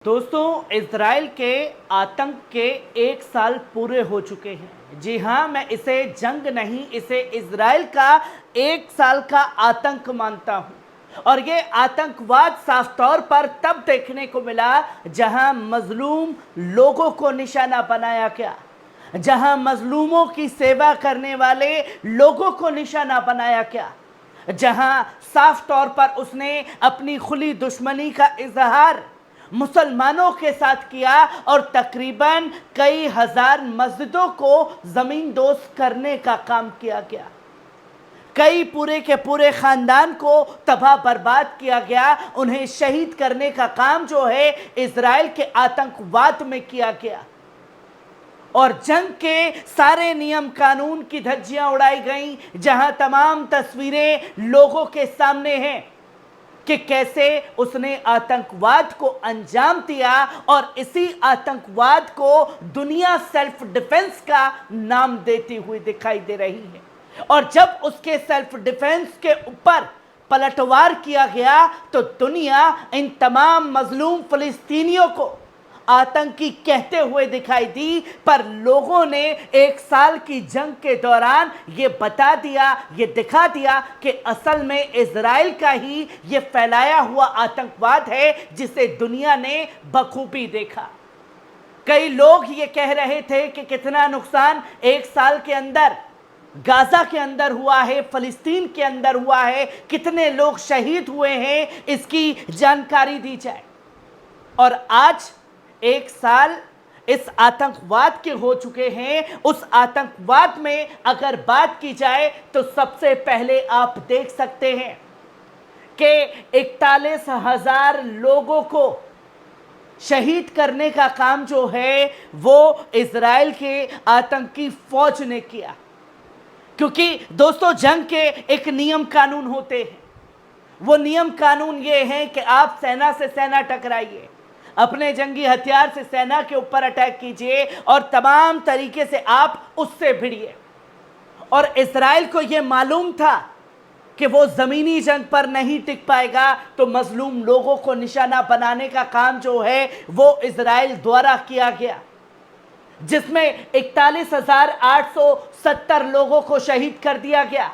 दोस्तों, इज़राइल के आतंक के 1 साल पूरे हो चुके हैं। जी हाँ, मैं इसे जंग नहीं, इसे इज़राइल का 1 साल का आतंक मानता हूँ। और ये आतंकवाद साफ तौर पर तब देखने को मिला जहां मजलूम लोगों को निशाना बनाया गया, जहां मजलूमों की सेवा करने वाले लोगों को निशाना बनाया गया, जहां साफ तौर पर उसने अपनी खुली दुश्मनी का इजहार मुसलमानों के साथ किया और तकरीबन कई हजार मस्जिदों को जमीन दोज करने का काम किया गया। कई पूरे के पूरे खानदान को तबाह बर्बाद किया गया। उन्हें शहीद करने का काम जो है इजराइल के आतंकवाद में किया गया और जंग के सारे नियम कानून की धज्जियां उड़ाई गईं, जहां तमाम तस्वीरें लोगों के सामने हैं कि कैसे उसने आतंकवाद को अंजाम दिया और इसी आतंकवाद को दुनिया सेल्फ डिफेंस का नाम देती हुई दिखाई दे रही है। और जब उसके सेल्फ डिफेंस के ऊपर पलटवार किया गया तो दुनिया इन तमाम मजलूम फिलिस्तीनियों को आतंकी कहते हुए दिखाई दी, पर लोगों ने 1 साल की जंग के दौरान ये बता दिया, ये दिखा दिया कि असल में इजराइल का ही ये फैलाया हुआ आतंकवाद है जिसे दुनिया ने बखूबी देखा। कई लोग ये कह रहे थे कि कितना नुकसान 1 साल के अंदर गाजा के अंदर हुआ है, फिलिस्तीन के अंदर हुआ है, कितने लोग शहीद हुए हैं, इसकी जानकारी दी जाए। और आज 1 साल इस आतंकवाद के हो चुके हैं। उस आतंकवाद में अगर बात की जाए तो सबसे पहले आप देख सकते हैं कि 41,000 लोगों को शहीद करने का काम जो है वो इजराइल के आतंकी फौज ने किया। क्योंकि दोस्तों, जंग के एक नियम कानून होते हैं। वो नियम कानून ये हैं कि आप सेना से सेना टकराइए, अपने जंगी हथियार से सेना के ऊपर अटैक कीजिए और तमाम तरीके से आप उससे भिड़िए। और इजराइल को यह मालूम था कि वो जमीनी जंग पर नहीं टिक पाएगा, तो मजलूम लोगों को निशाना बनाने का काम जो है वो इजराइल द्वारा किया गया, जिसमें 41,870 लोगों को शहीद कर दिया गया।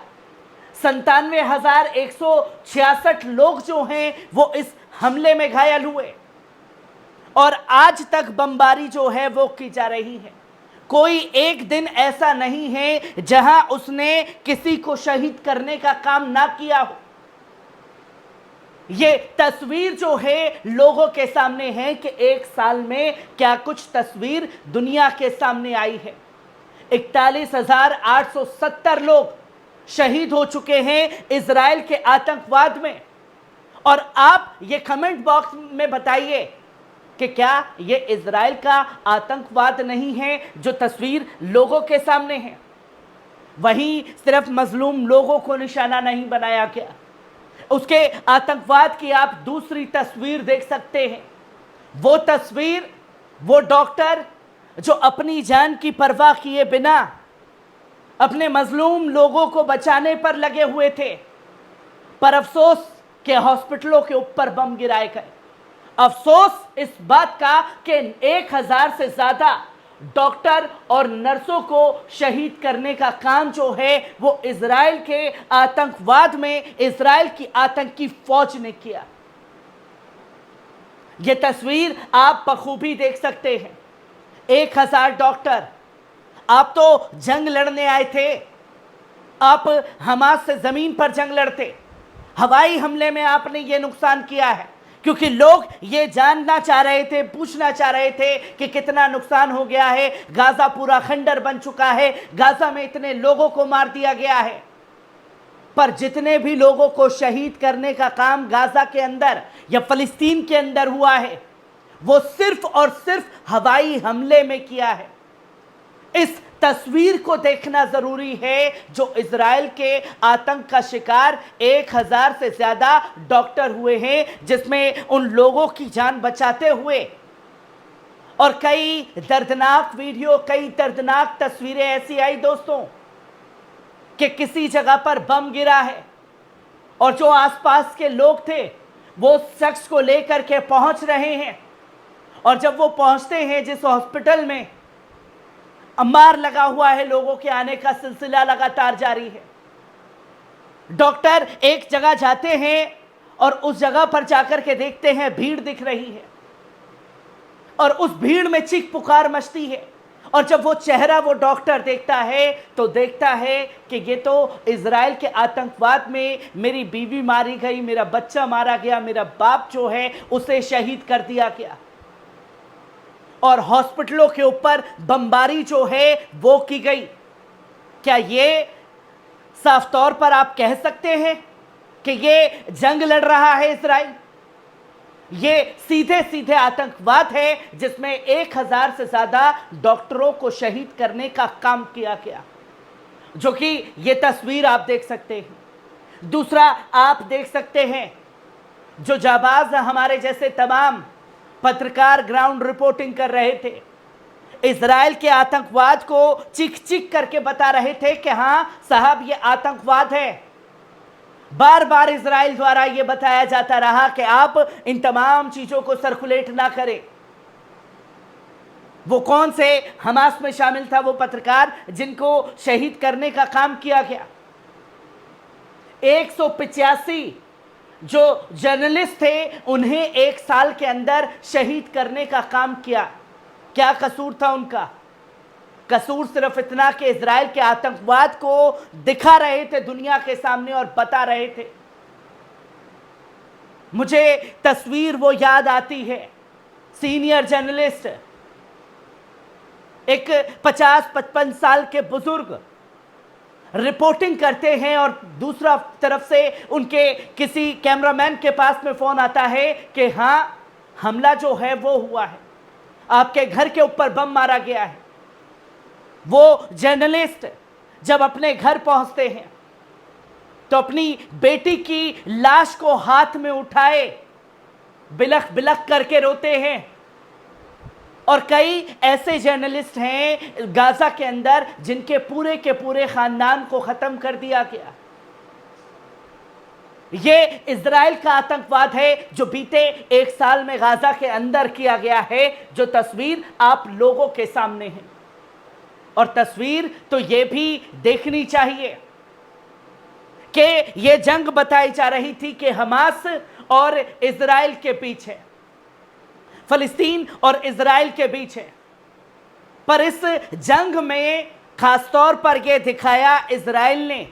97,166 लोग जो हैं वो इस हमले में घायल हुए और आज तक बमबारी जो है वो की जा रही है। कोई एक दिन ऐसा नहीं है जहां उसने किसी को शहीद करने का काम ना किया हो। ये तस्वीर जो है लोगों के सामने है कि 1 साल में क्या कुछ तस्वीर दुनिया के सामने आई है। 41,870 लोग शहीद हो चुके हैं इजराइल के आतंकवाद में। और आप ये कमेंट बॉक्स में बताइए कि क्या ये इजराइल का आतंकवाद नहीं है जो तस्वीर लोगों के सामने है। वहीं सिर्फ मजलूम लोगों को निशाना नहीं बनाया गया, उसके आतंकवाद की आप दूसरी तस्वीर देख सकते हैं। वो तस्वीर, वो डॉक्टर जो अपनी जान की परवाह किए बिना अपने मजलूम लोगों को बचाने पर लगे हुए थे, पर अफसोस के हॉस्पिटलों के ऊपर बम गिराए गए। अफसोस इस बात का कि 1,000 से ज्यादा डॉक्टर और नर्सों को शहीद करने का काम जो है वो इजराइल के आतंकवाद में इजराइल की आतंकी फौज ने किया। ये तस्वीर आप बखूबी देख सकते हैं। 1,000 डॉक्टर, आप तो जंग लड़ने आए थे, आप हमास से जमीन पर जंग लड़ते। हवाई हमले में आपने ये नुकसान किया है क्योंकि लोग ये जानना चाह रहे थे, पूछना चाह रहे थे कि कितना नुकसान हो गया है। गाजा पूरा खंडर बन चुका है, गाजा में इतने लोगों को मार दिया गया है। पर जितने भी लोगों को शहीद करने का काम गाजा के अंदर या फिलिस्तीन के अंदर हुआ है वो सिर्फ और सिर्फ हवाई हमले में किया है। इस तस्वीर को देखना जरूरी है जो इजराइल के आतंक का शिकार 1,000 से ज्यादा डॉक्टर हुए हैं, जिसमें उन लोगों की जान बचाते हुए और कई दर्दनाक वीडियो, कई दर्दनाक तस्वीरें ऐसी आई दोस्तों कि किसी जगह पर बम गिरा है और जो आसपास के लोग थे वो शख्स को लेकर के पहुंच रहे हैं और जब वो पहुंचते हैं जिस हॉस्पिटल में अंबार लगा हुआ है, लोगों के आने का सिलसिला लगातार जारी है, डॉक्टर एक जगह जाते हैं और उस जगह पर जाकर के देखते हैं भीड़ दिख रही है और उस भीड़ में चीख पुकार मचती है। और जब वो चेहरा वो डॉक्टर देखता है तो देखता है कि ये तो इजराइल के आतंकवाद में मेरी बीवी मारी गई, मेरा बच्चा मारा गया, मेरा बाप जो है उसे शहीद कर दिया गया और हॉस्पिटलों के ऊपर बमबारी जो है वो की गई। क्या ये साफ तौर पर आप कह सकते हैं कि ये जंग लड़ रहा है इजराइल? ये सीधे सीधे आतंकवाद है जिसमें 1000 से ज्यादा डॉक्टरों को शहीद करने का काम किया गया, जो कि ये तस्वीर आप देख सकते हैं। दूसरा, आप देख सकते हैं जो जाबाज हमारे जैसे तमाम पत्रकार ग्राउंड रिपोर्टिंग कर रहे थे, इजराइल के आतंकवाद को चिक चिक करके बता रहे थे कि हां साहब ये आतंकवाद है। बार बार इजराइल द्वारा यह बताया जाता रहा कि आप इन तमाम चीजों को सर्कुलेट ना करें। वो कौन से हमास में शामिल था वो पत्रकार जिनको शहीद करने का काम किया गया? 185 जो जर्नलिस्ट थे उन्हें 1 साल के अंदर शहीद करने का काम किया। क्या कसूर था उनका? कसूर सिर्फ इतना कि इजराइल के आतंकवाद को दिखा रहे थे दुनिया के सामने और बता रहे थे। मुझे तस्वीर वो याद आती है, सीनियर जर्नलिस्ट एक 50-55 साल के बुजुर्ग रिपोर्टिंग करते हैं और दूसरा तरफ से उनके किसी कैमरामैन के पास में फोन आता है कि हां हमला जो है वो हुआ है, आपके घर के ऊपर बम मारा गया है। वो जर्नलिस्ट जब अपने घर पहुंचते हैं तो अपनी बेटी की लाश को हाथ में उठाए बिलख बिलख करके रोते हैं। और कई ऐसे जर्नलिस्ट हैं गाजा के अंदर जिनके पूरे के पूरे खानदान को खत्म कर दिया गया। ये इजराइल का आतंकवाद है जो बीते 1 साल में गाजा के अंदर किया गया है, जो तस्वीर आप लोगों के सामने है। और तस्वीर तो ये भी देखनी चाहिए कि ये जंग बताई जा रही थी कि हमास और इजराइल के बीच है, फिलिस्तीन और इजराइल के बीच है। पर इस जंग में खासतौर पर यह दिखाया इजराइल ने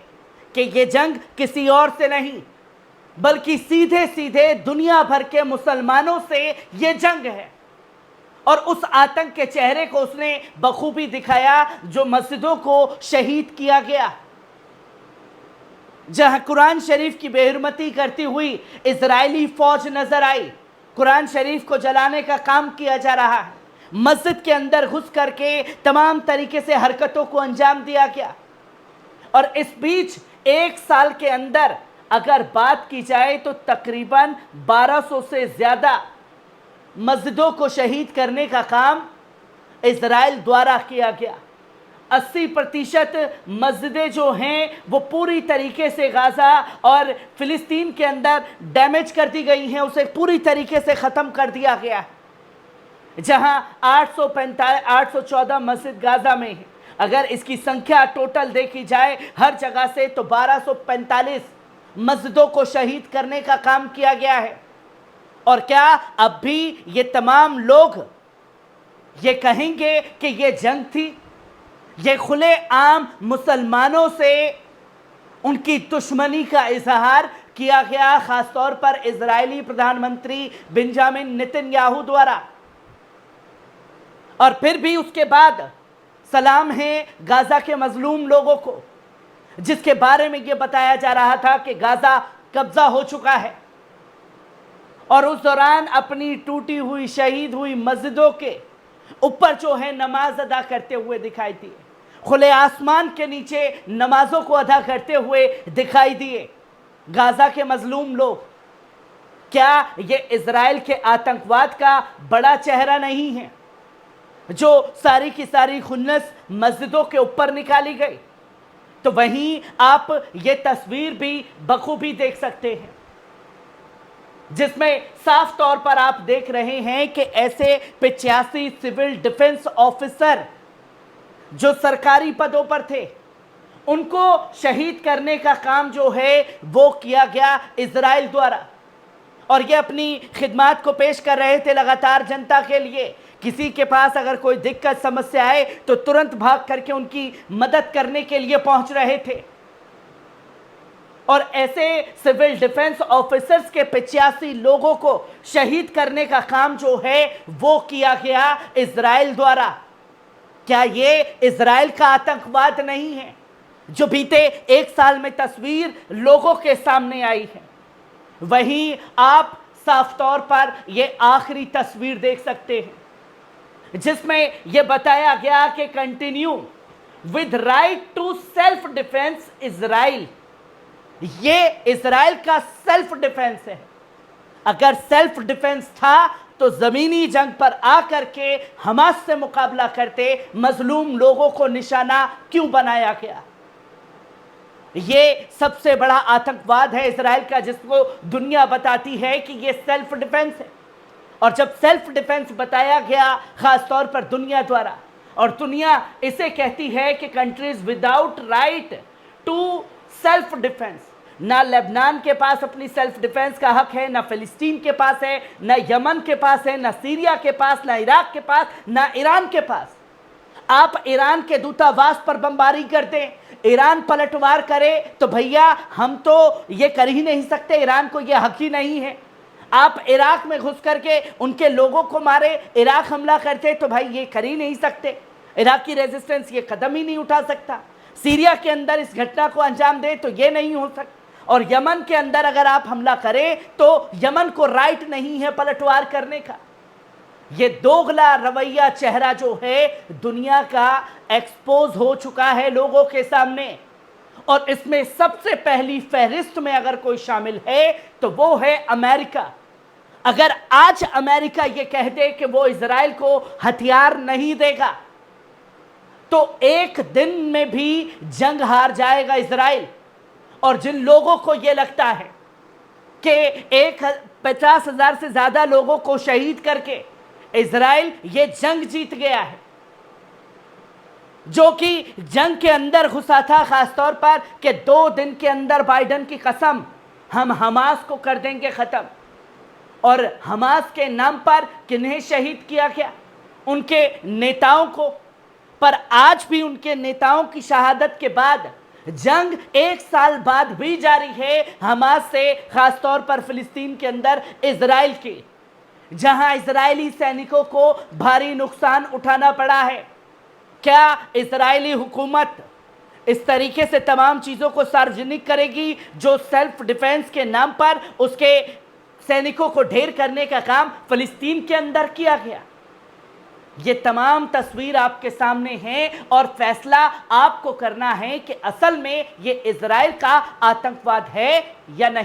कि यह जंग किसी और से नहीं बल्कि सीधे सीधे दुनिया भर के मुसलमानों से यह जंग है। और उस आतंक के चेहरे को उसने बखूबी दिखाया जो मस्जिदों को शहीद किया गया, जहां कुरान शरीफ की बेहुरमती करती हुई इजरायली फौज नजर आई, कुरान शरीफ को जलाने का काम किया जा रहा है, मस्जिद के अंदर घुस करके तमाम तरीके से हरकतों को अंजाम दिया गया। और इस बीच 1 साल के अंदर अगर बात की जाए तो तकरीबन 1200 से ज्यादा मस्जिदों को शहीद करने का काम इजराइल द्वारा किया गया। 80% मस्जिदें जो हैं वो पूरी तरीके से गाजा और फिलिस्तीन के अंदर डैमेज कर दी गई हैं, उसे पूरी तरीके से ख़त्म कर दिया गया है। जहां 814 मस्जिद गाजा में है। अगर इसकी संख्या टोटल देखी जाए हर जगह से तो 1245 मस्जिदों को शहीद करने का काम किया गया है। और क्या अब भी ये तमाम लोग ये कहेंगे कि ये जंग थी? ये खुले आम मुसलमानों से उनकी दुश्मनी का इजहार किया गया, खासतौर पर इजरायली प्रधानमंत्री बेंजामिन नेतन्याहू द्वारा। और फिर भी उसके बाद सलाम है गाजा के मजलूम लोगों को, जिसके बारे में यह बताया जा रहा था कि गाजा कब्जा हो चुका है। और उस दौरान अपनी टूटी हुई शहीद हुई मस्जिदों के ऊपर जो है नमाज अदा करते हुए दिखाई दिए, खुले आसमान के नीचे नमाजों को अदा करते हुए दिखाई दिए गाजा के मजलूम लोग। क्या ये इजराइल के आतंकवाद का बड़ा चेहरा नहीं है जो सारी की सारी खुन्नस मस्जिदों के ऊपर निकाली गई? तो वहीं आप ये तस्वीर भी बखूबी देख सकते हैं। जिसमें साफ तौर पर आप देख रहे हैं कि ऐसे 85 सिविल डिफेंस ऑफिसर जो सरकारी पदों पर थे, उनको शहीद करने का काम जो है वो किया गया इजराइल द्वारा। और ये अपनी खिदमत को पेश कर रहे थे लगातार जनता के लिए। किसी के पास अगर कोई दिक्कत समस्या आए तो तुरंत भाग करके उनकी मदद करने के लिए पहुंच रहे थे। और ऐसे सिविल डिफेंस ऑफिसर्स के 85 लोगों को शहीद करने का काम जो है वो किया गया इजराइल द्वारा। क्या ये इजराइल का आतंकवाद नहीं है जो बीते एक साल में तस्वीर लोगों के सामने आई है? वहीं आप साफ तौर पर ये आखिरी तस्वीर देख सकते हैं जिसमें यह बताया गया कि continue with right to self defence Israel. ये इजराइल का सेल्फ डिफेंस है। अगर सेल्फ डिफेंस था तो जमीनी जंग पर आकर के हमास से मुकाबला करते मजलूम लोगों को निशाना क्यों बनाया गया? ये सबसे बड़ा आतंकवाद है इजराइल का, जिसको दुनिया बताती है कि ये सेल्फ डिफेंस है। और जब सेल्फ डिफेंस बताया गया खास तौर पर दुनिया द्वारा, और दुनिया इसे कहती है कि countries without right to self defence, ना लेबनान के पास अपनी सेल्फ डिफेंस का हक है, ना फिलिस्तीन के पास है, ना यमन के पास है, ना सीरिया के पास, ना इराक के पास, ना ईरान के पास। आप ईरान के दूतावास पर बमबारी कर दें, ईरान पलटवार करे तो भैया हम तो ये कर ही नहीं सकते, ईरान को ये हक ही नहीं है। आप इराक में घुस करके उनके लोगों को मारे, इराक हमला करते तो भाई ये कर ही नहीं सकते। इराकी रेजिस्टेंस ये कदम ही नहीं उठा सकता। सीरिया के अंदर इस घटना को अंजाम दे तो ये नहीं हो सकता। और यमन के अंदर अगर आप हमला करें तो यमन को राइट नहीं है पलटवार करने का। ये दोगला रवैया चेहरा जो है दुनिया का एक्सपोज हो चुका है लोगों के सामने। और इसमें सबसे पहली फहरिस्त में अगर कोई शामिल है तो वो है अमेरिका। अगर आज अमेरिका ये कह दे कि वो इजराइल को हथियार नहीं देगा तो एक दिन में भी जंग हार जाएगा इजराइल। और जिन लोगों को यह लगता है कि 50,000 से ज्यादा लोगों को शहीद करके इजराइल ये जंग जीत गया है, जो कि जंग के अंदर घुसा था खासतौर पर कि 2 दिन के अंदर बाइडेन की कसम, हम हमास को कर देंगे खत्म। और हमास के नाम पर किन्हें शहीद किया गया? उनके नेताओं को। पर आज भी उनके नेताओं की शहादत के बाद जंग 1 साल बाद भी जारी है हमास से, खासतौर पर फिलिस्तीन के अंदर इजराइल के, जहां इजरायली सैनिकों को भारी नुकसान उठाना पड़ा है। क्या इजरायली हुकूमत इस तरीके से तमाम चीज़ों को सार्वजनिक करेगी जो सेल्फ डिफेंस के नाम पर उसके सैनिकों को ढेर करने का काम फिलिस्तीन के अंदर किया गया? ये तमाम तस्वीर आपके सामने है और फैसला आपको करना है कि असल में ये इजराइल का आतंकवाद है या नहीं।